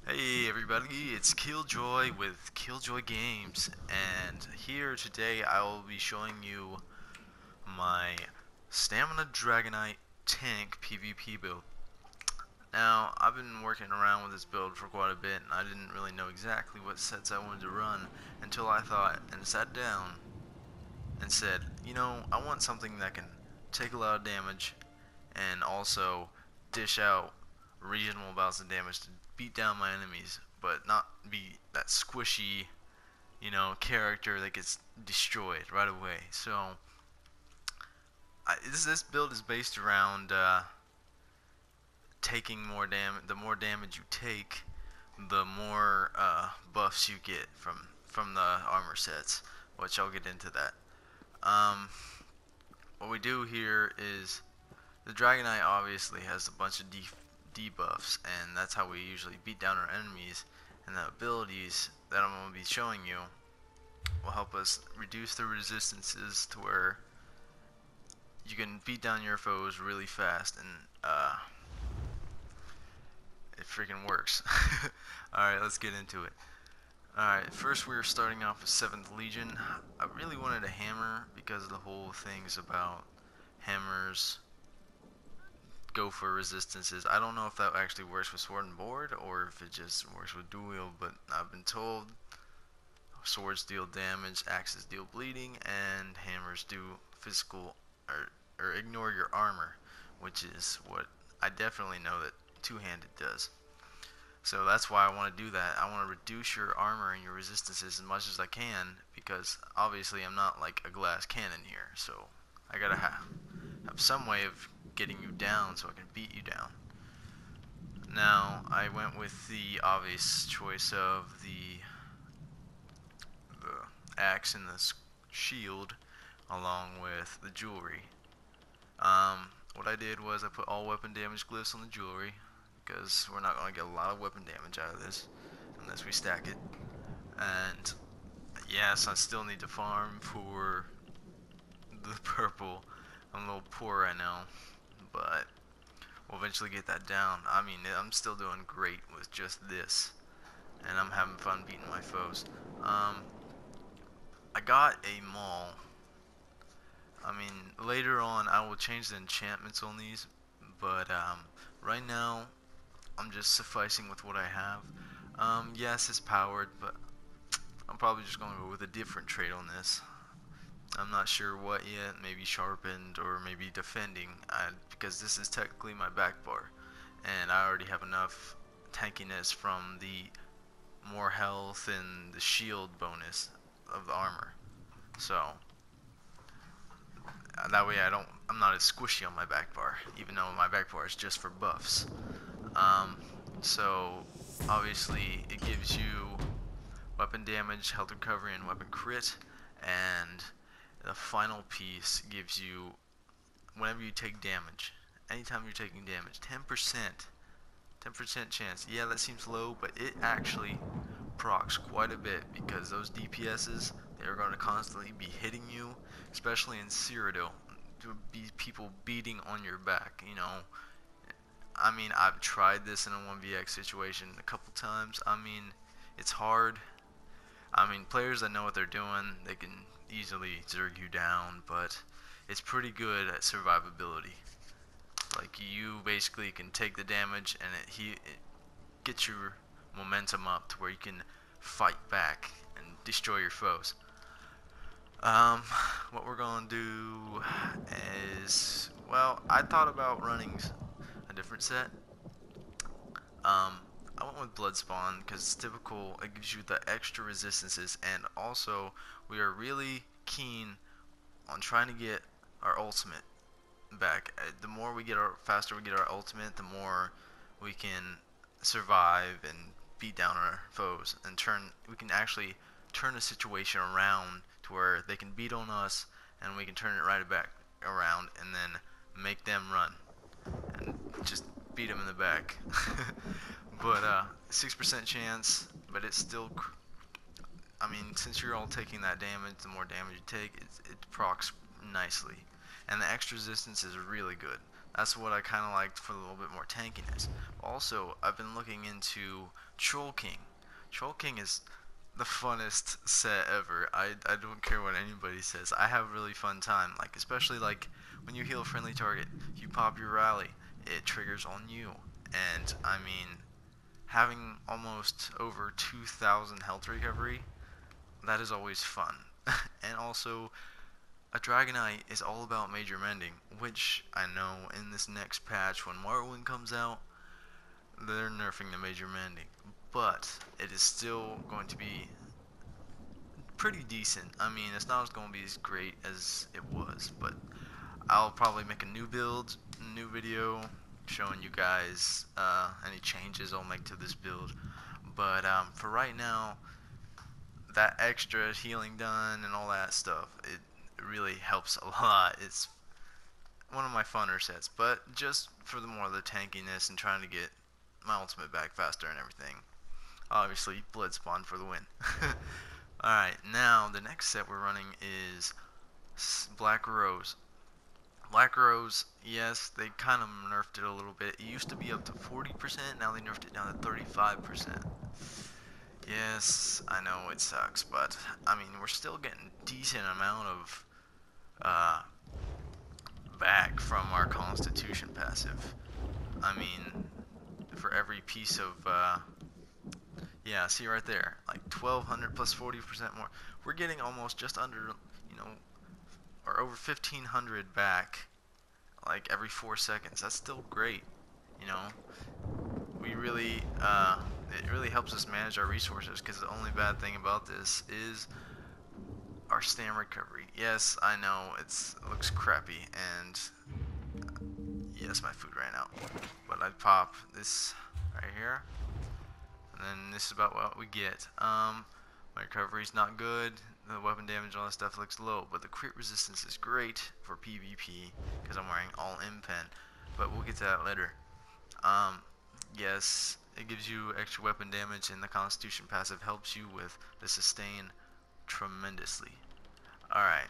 Hey everybody, it's Killjoy with Killjoy Games, and here today I will be showing you my Stamina Dragonknight tank PvP build. Now, I've been working around with this build for quite a bit, and I didn't really know exactly what sets I wanted to run until I thought and sat down and said, I want something that can take a lot of damage and also dish out reasonable amounts of damage to beat down my enemies, but not be that squishy, character that gets destroyed right away. So this build is based around taking more damage. The more damage you take, the more buffs you get from the armor sets, which I'll get into that. Um, what we do here is the Dragonknight obviously has a bunch of debuffs, and that's how we usually beat down our enemies. And the abilities that I'm going to be showing you will help us reduce the resistances to where you can beat down your foes really fast, and it freaking works. Alright, let's get into it. Alright, first we're starting off with 7th Legion. I really wanted a hammer because the whole thing's about hammers go for resistances. I don't know if that actually works with sword and board or if it just works with dual wield, but I've been told swords deal damage, axes deal bleeding, and hammers do physical or ignore your armor, which is what I definitely know that two-handed does. So that's why I want to do that. I want to reduce your armor and your resistances as much as I can, because obviously I'm not like a glass cannon here, so I gotta have some way of getting you down so I can beat you down. Now, I went with the obvious choice of the axe and the shield along with the jewelry. What I did was I put all weapon damage glyphs on the jewelry because we're not going to get a lot of weapon damage out of this unless we stack it. And yes, I still need to farm for the purple. I'm a little poor right now, but we'll eventually get that down. I mean, I'm still doing great with just this, and I'm having fun beating my foes. I got a maul. I mean, later on I will change the enchantments on these, but right now I'm just sufficing with what I have. Yes, it's powered, but I'm probably just going to go with a different trait on this. I'm not sure what yet, maybe sharpened or maybe defending, because this is technically my back bar, and I already have enough tankiness from the more health and the shield bonus of the armor. So that way I'm not as squishy on my back bar, even though my back bar is just for buffs. So obviously it gives you weapon damage, health recovery, and weapon crit, and the final piece gives you, whenever you take damage, anytime you're taking damage, 10% chance. Yeah, that seems low, but it actually procs quite a bit because those DPSs, they're going to constantly be hitting you, especially in Cyrodiil. To be people beating on your back, I mean, I've tried this in a 1vx situation a couple times. I mean, it's hard. I mean, players that know what they're doing, they can easily zerg you down, but it's pretty good at survivability. Like, you basically can take the damage and it gets your momentum up to where you can fight back and destroy your foes. What we're gonna do is, well, I thought about running a different set. I went with Bloodspawn because it's typical. It gives you the extra resistances, and also we are really keen on trying to get our ultimate back. The more we get faster we get our ultimate, the more we can survive and beat down our foes, and we can actually turn the situation around to where they can beat on us, and we can turn it right back around, and then make them run, and just beat them in the back. But 6% chance, but it's still. I mean, since you're all taking that damage, the more damage you take, it procs nicely, and the extra resistance is really good. That's what I kind of liked for a little bit more tankiness. Also, I've been looking into Troll King. Troll King is the funnest set ever. I don't care what anybody says. I have a really fun time. Like, especially like when you heal a friendly target, you pop your rally, it triggers on you. And I mean, having almost over 2,000 health recovery, that is always fun. And also, a Dragonknight is all about major mending, which I know in this next patch when Morrowind comes out, they're nerfing the major mending. But it is still going to be pretty decent. I mean, it's not going to be as great as it was, but I'll probably make a new build, new video showing you guys any changes I'll make to this build. But for right now, that extra healing done and all that stuff, it really helps a lot. It's one of my funner sets, but just for the more of the tankiness and trying to get my ultimate back faster and everything. Obviously, blood spawn for the win. Alright, now the next set we're running is Black Rose. Black Rose, yes, they kind of nerfed it a little bit. It used to be up to 40%, now they nerfed it down to 35%. Yes, I know it sucks, but I mean, we're still getting decent amount of back from our Constitution passive. I mean, for every piece of yeah, see right there, like 1,200 plus 40% more. We're getting almost just under, you know, or over 1,500 back, like every 4 seconds. That's still great, you know. We really, it really helps us manage our resources, because the only bad thing about this is our stam recovery. Yes, I know it looks crappy, and yes, my food ran out, but I'd pop this right here, and then this is about what we get. My recovery's not good, the weapon damage and all that stuff looks low, but the crit resistance is great for PvP, because I'm wearing all impen, but we'll get to that later. Yes, it gives you extra weapon damage, and the Constitution passive helps you with the sustain tremendously. Alright,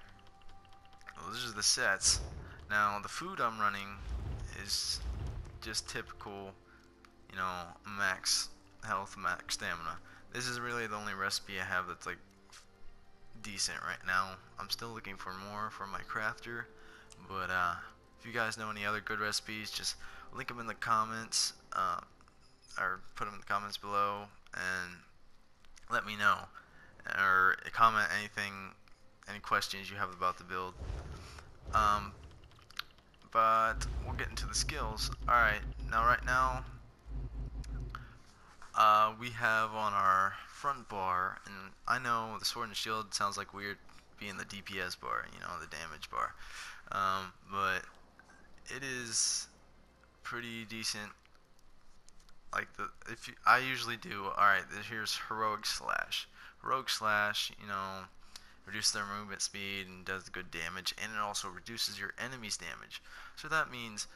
well, those are the sets. Now, the food I'm running is just typical, you know, max health, max stamina. This is really the only recipe I have that's like decent right now. I'm still looking for more for my crafter, but if you guys know any other good recipes, just link them in the comments, or put them in the comments below, and let me know, or comment anything, any questions you have about the build. But we'll get into the skills. Alright, right now we have on our front bar, and I know the sword and shield sounds like weird being the DPS bar, you know, the damage bar, but it is pretty decent. Like I usually do. Alright, here's heroic slash. Heroic slash, you know, reduces their movement speed and does good damage, and it also reduces your enemy's damage. So that means,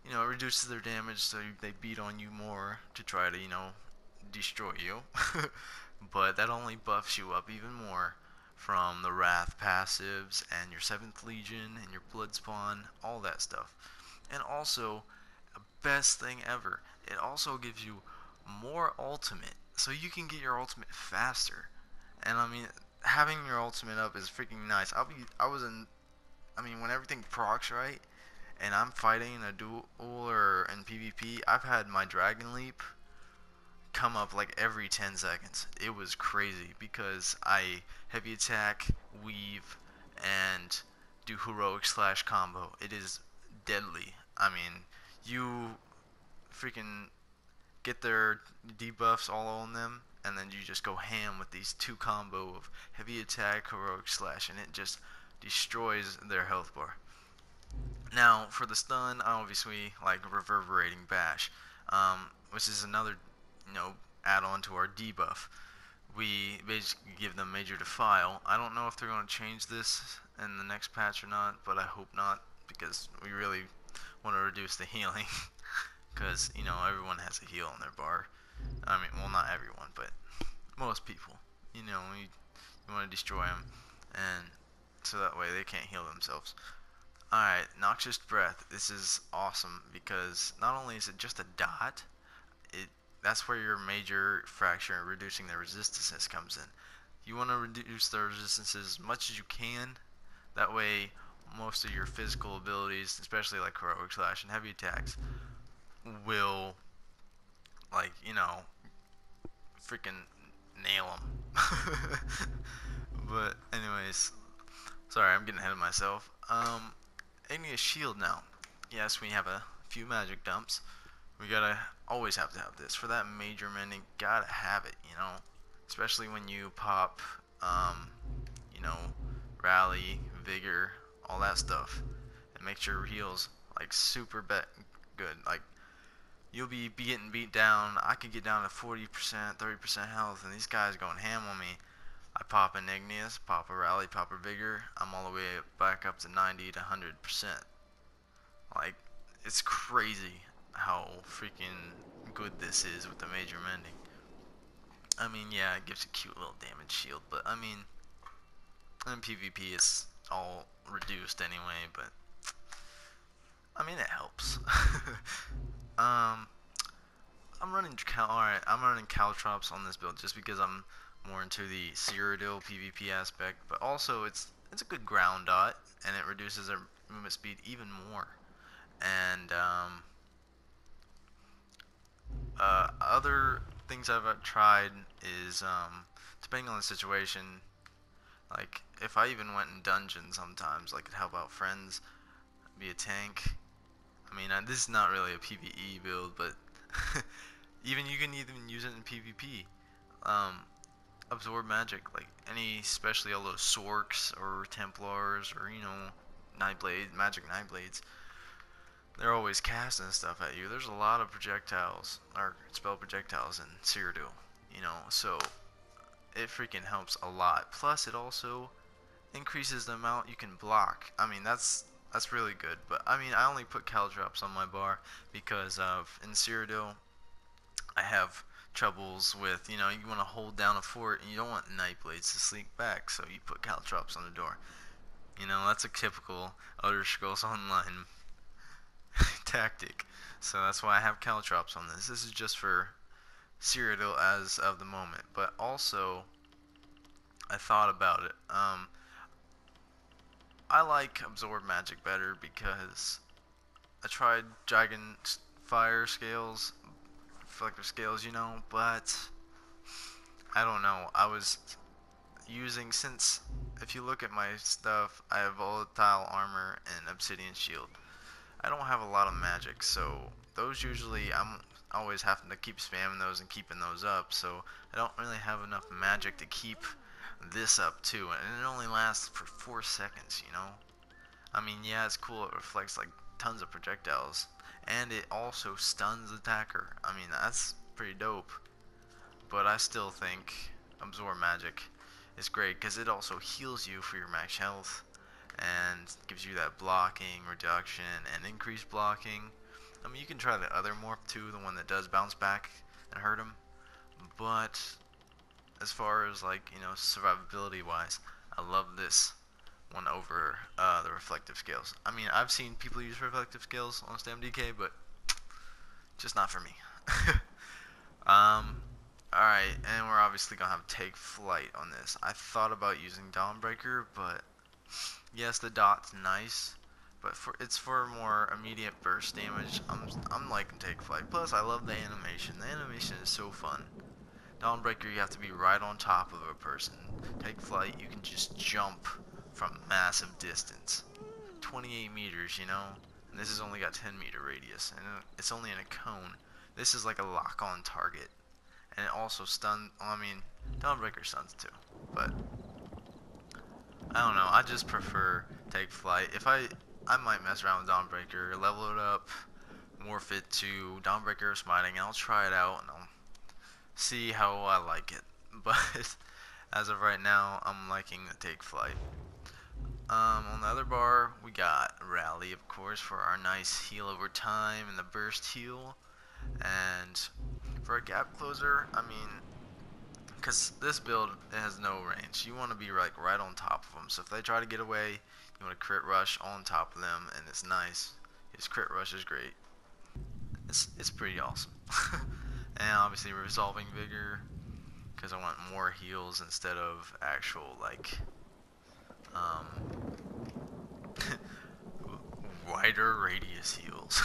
you know, it reduces their damage so they beat on you more to try to, you know, destroy you. But that only buffs you up even more from the Wrath passives and your 7th Legion and your Blood Spawn, all that stuff. And also, best thing ever, it also gives you more ultimate, so you can get your ultimate faster. And I mean, having your ultimate up is freaking nice. I mean, when everything procs right, and I'm fighting a duel or in PvP, I've had my Dragon Leap come up like every 10 seconds. It was crazy, because I heavy attack, weave, and do heroic slash combo. It is deadly. I mean, you freaking get their debuffs all on them, and then you just go ham with these 2 combo of heavy attack, heroic slash, and it just destroys their health bar. Now, for the stun, I obviously like reverberating bash, which is another, you know, add-on to our debuff. We basically give them major defile. I don't know if they're going to change this in the next patch or not, but I hope not, because we really want to reduce the healing. Because, you know, everyone has a heal on their bar. I mean, well, not everyone, but most people. You know, you want to destroy them, and so that way they can't heal themselves. Alright, Noxious Breath. This is awesome because not only is it just a dot, it that's where your major fracture and reducing the resistances comes in. You want to reduce the resistances as much as you can. That way, most of your physical abilities, especially like heroic slash and heavy attacks, will, like, freaking nail them. But anyways, sorry, I'm getting ahead of myself. Igneous Shield now. Yes, we have a few magic dumps. We gotta always have to have this for that major mending. Gotta have it, especially when you pop, um, you know, rally, vigor, all that stuff. It makes your heals like super good. Like you'll be getting beat down. I could get down to 40%, 30% health, and these guys going ham on me. I pop an Igneous, pop a Rally, pop a Vigor, I'm all the way back up to 90 to 100%. Like, it's crazy how freaking good this is with the major mending. I mean, yeah, it gives a cute little damage shield, but I mean, in PvP it's all reduced anyway, but I mean, it helps. um, I'm running Caltrops on this build just because I'm more into the Cyrodiil PvP aspect, but also it's a good ground dot, and it reduces their movement speed even more. And other things I've tried is depending on the situation, like if I even went in dungeons sometimes, like help out friends, be a tank. I mean, this is not really a PvE build, but even you can even use it in PvP. Um, Absorb magic, like especially all those Sorks or Templars or magic Nightblades. They're always casting stuff at you. There's a lot of projectiles or spell projectiles in Cyrodiil, so it freaking helps a lot. Plus, it also increases the amount you can block. I mean, that's really good. But I mean, I only put Caltrops on my bar because of in Cyrodiil I have troubles with, you want to hold down a fort and you don't want Nightblades to sneak back, so you put Caltrops on the door. That's a typical Elder Scrolls Online tactic. So that's why I have Caltrops on this. This is just for Cyrodiil as of the moment. But also, I thought about it. I like Absorb Magic better because I tried Dragon Fire scales, Reflective scales, but I don't know. I was using, since if you look at my stuff, I have Volatile Armor and Obsidian Shield. I don't have a lot of magic, so those usually I'm always having to keep spamming those and keeping those up, so I don't really have enough magic to keep this up too, and it only lasts for 4 seconds, I mean, yeah, it's cool, it reflects like tons of projectiles, and it also stuns the attacker. I mean, that's pretty dope, but I still think Absorb Magic is great because it also heals you for your max health and gives you that blocking reduction and increased blocking. I mean, you can try the other morph too, the one that does bounce back and hurt him, but as far as like, survivability wise, I love this one over the reflective scales. I mean, I've seen people use reflective scales on Stam DK, but just not for me. Alright, and we're obviously gonna have Take Flight on this. I thought about using Dawnbreaker, but yes, the dot's nice, but it's for more immediate burst damage. I'm liking Take Flight. Plus, I love the animation. The animation is so fun. Dawnbreaker, you have to be right on top of a person. Take Flight, you can just jump from massive distance. 28 meters, and this has only got 10-meter radius, and it's only in a cone. This is like a lock-on target, and it also Dawnbreaker stuns too, but I don't know, I just prefer Take Flight. If I might mess around with Dawnbreaker, level it up, morph it to Dawnbreaker Smiting, and I'll try it out, and I'll see how I like it, but as of right now, I'm liking the Take Flight. On the other bar, we got Rally, of course, for our nice heal over time and the burst heal. And for a gap closer, I mean, because this build, it has no range. You want to be like right on top of them. So if they try to get away, you want to crit rush on top of them, and it's nice. His crit rush is great. It's pretty awesome. And obviously resolving vigor, because I want more heals instead of actual like wider radius heals.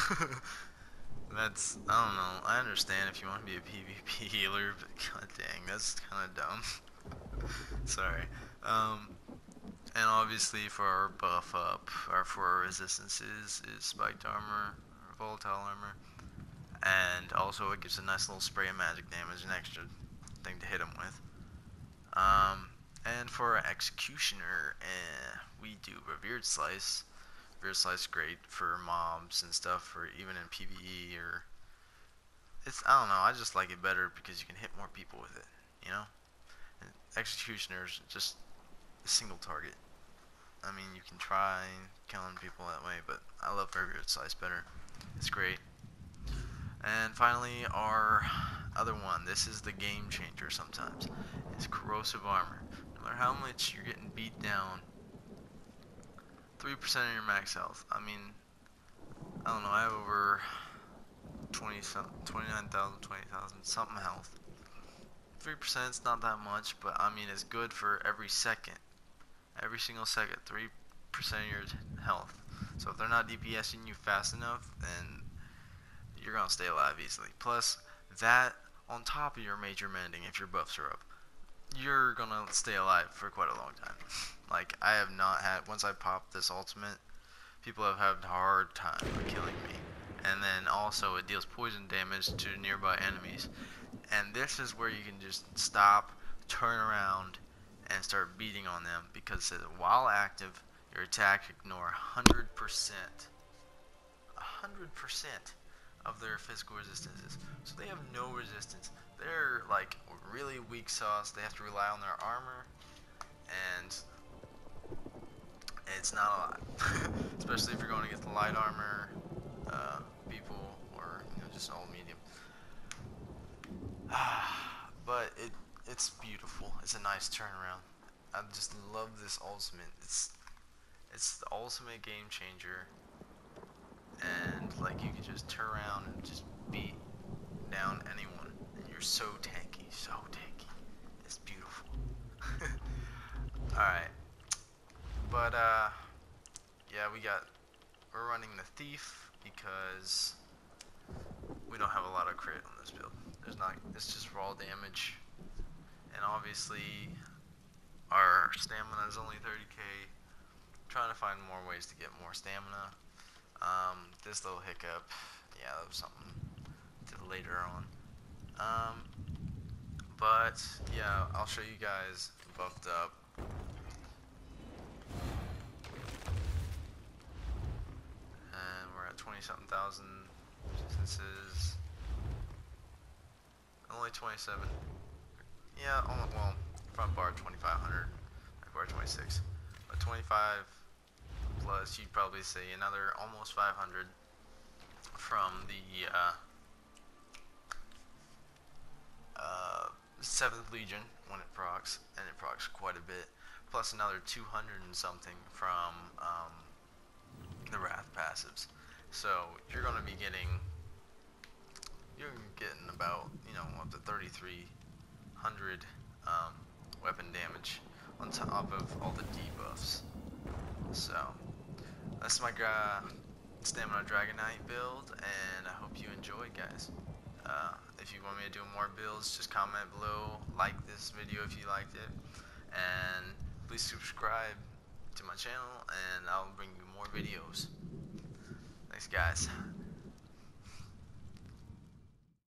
That's, I don't know, I understand if you want to be a PvP healer, but god dang, that's kind of dumb. Sorry. And obviously for our buff up, or for our resistances, is spiked armor, or volatile armor. And also it gives a nice little spray of magic damage, an extra thing to hit him with. And for our executioner, we do revered slice. Revered slice is great for mobs and stuff, or even in PvE, or it's, I don't know, I just like it better because you can hit more people with it, you know? And executioner's just a single target. I mean, you can try killing people that way, but I love revered slice better. It's great. And finally, our other one, this is the game changer sometimes, is corrosive armor. No matter how much you're getting beat down, 3% of your max health. I mean, I don't know, I have over 29,000, 20,000 something health. 3% is not that much, but I mean, it's good for every second. Every single second, 3% of your health. So if they're not DPSing you fast enough, then you're gonna stay alive easily. Plus, that on top of your major mending, if your buffs are up, you're gonna stay alive for quite a long time. Like, I have not had, once I popped this ultimate, people have had a hard time killing me. And then also it deals poison damage to nearby enemies. And this is where you can just stop, turn around, and start beating on them, because while active, your attack ignore 100% of their physical resistances. So they have no resistance. They're like really weak sauce. They have to rely on their armor, and it's not a lot. Especially if you're going against the light armor people, or just all medium. But it's beautiful. It's a nice turnaround. I just love this ultimate. It's the ultimate game changer. And like, you can just turn around and just beat down anyone, and you're so tanky, so tanky. It's beautiful. Alright, but yeah, we're running the thief because we don't have a lot of crit on this build. It's just raw damage, and obviously our stamina is only 30k. Trying to find more ways to get more stamina. This little hiccup, yeah, that was something to later on. But yeah, I'll show you guys buffed up. And we're at 20-something thousand resistances. Only 27. Yeah, well, front bar 2,500, back bar 26. But 25 plus, you'd probably say another almost 500 from the 7th Legion when it procs, and it procs quite a bit, plus another 200 and something from the Wrath passives. So you're going to be getting about, up to 3,300 weapon damage on top of all the debuffs. So that's my Stamina Dragonknight build, and I hope you enjoyed, guys. If you want me to do more builds, just comment below, like this video if you liked it, and please subscribe to my channel, and I'll bring you more videos. Thanks, guys.